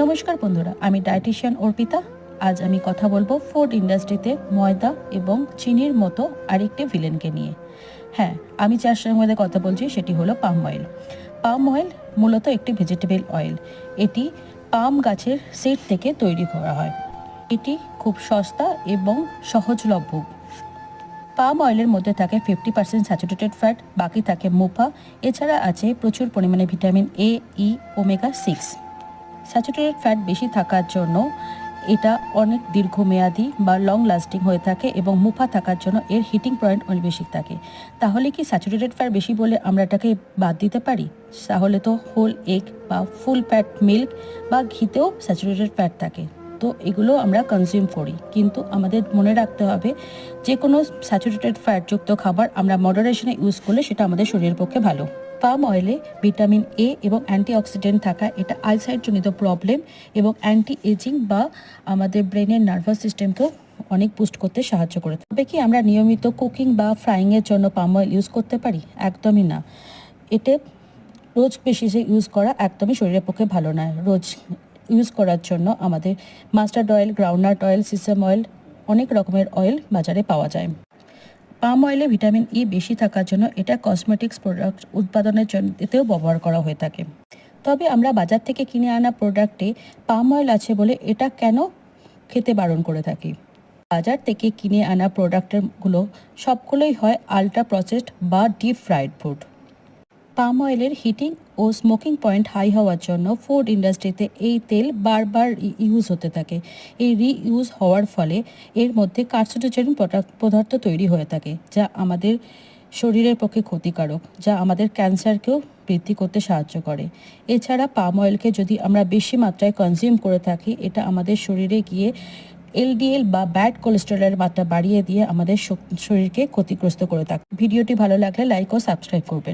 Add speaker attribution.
Speaker 1: নমস্কার বন্ধুরা, আমি ডায়েটিশিয়ান অর্পিতা। আজ আমি কথা বলবো ফুড ইন্ডাস্ট্রিতে ময়দা এবং চিনির মতো আরেকটি ভিলেনকে নিয়ে। হ্যাঁ, আমি যার সঙ্গে কথা বলছি সেটি হলো পাম অয়েল। পাম অয়েল মূলত একটি ভেজিটেবল অয়েল। এটি পাম গাছের সিড থেকে তৈরি করা হয়। এটি খুব সস্তা এবং সহজলভ্য। পাম অয়েলের মধ্যে থাকে 50% স্যাচুরেটেড ফ্যাট, বাকি থাকে মুফা। এছাড়া আছে প্রচুর পরিমাণে vitamin A, E, omega 6। Saturated fat বেশি থাকার জন্য এটা অনেক দীর্ঘমেয়াদী বা লং লাস্টিং হয়ে থাকে এবং মুফা থাকার জন্য এর হিটিং পয়েন্ট অনেক বেশি থাকে। তাহলে কি স্যাচুরেটেড ফ্যাট বেশি বলে আমরা এটাকে বাদ দিতে পারি? তাহলে তো হোল এগ বা ফুল ফ্যাট মিল্ক বা ঘিতেও স্যাচুরেটেড ফ্যাট থাকে, তো এগুলো আমরা কনজিউম করি। কিন্তু আমাদের মনে রাখতে হবে, যে কোনো স্যাচুরেটেড ফ্যাটযুক্ত খাবার আমরা মডারেশনে ইউজ করলে সেটা আমাদের শরীরের পক্ষে ভালো। পাম অয়েলে ভিটামিন এ এবং অ্যান্টিঅক্সিডেন্ট থাকা এটা আইসাইট জনিত প্রবলেম এবং অ্যান্টি এজিং বা আমাদের ব্রেনের নার্ভাস সিস্টেমকেও অনেক বুস্ট করতে সাহায্য করে। তবে কি আমরা নিয়মিত কুকিং বা ফ্রাইংয়ের জন্য পাম অয়েল ইউজ করতে পারি? একদমই না। এতে রোজ বেসিসে ইউজ করা একদমই শরীরের পক্ষে ভালো নয়। রোজ ইউজ করার জন্য আমাদের mustard oil, groundnut oil, sesame oil, অনেক রকমের অয়েল বাজারে পাওয়া যায়। পাম অয়েলে ভিটামিন ই বেশি থাকার জন্য এটা কসমেটিক্স প্রোডাক্ট উৎপাদনের জন্য এতেও ব্যবহার করা হয়ে থাকে। তবে আমরা বাজার থেকে কিনে আনা প্রোডাক্টে পাম অয়েল আছে বলে এটা কেন খেতে বারণ করে থাকি? বাজার থেকে কিনে আনা প্রোডাক্টেরগুলো সবগুলোই হয় আলট্রা প্রসেসড বা ডিপ ফ্রাইড ফুড। পাম অয়েলের হিটিং ও স্মোকিং পয়েন্ট হাই হওয়ার জন্য ফুড ইন্ডাস্ট্রিতে এই তেল বারবার ইউজ হতে থাকে। এই রিইউজ হওয়ার ফলে এর মধ্যে কার্সিনোজেনিক পদার্থ তৈরি হয়ে থাকে, যা আমাদের শরীরের পক্ষে ক্ষতিকারক, যা আমাদের ক্যান্সারকেও বৃদ্ধি করতে সাহায্য করে। এছাড়া পাম অয়েলকে যদি আমরা বেশি মাত্রায় কনজিউম করে থাকি, এটা আমাদের শরীরে গিয়ে এলডিএল বা ব্যাড কোলেস্টেরলের মাত্রা বাড়িয়ে দিয়ে আমাদের শরীরকে ক্ষতিগ্রস্ত করে থাকে। ভিডিওটি ভালো লাগলে লাইক ও সাবস্ক্রাইব করবেন।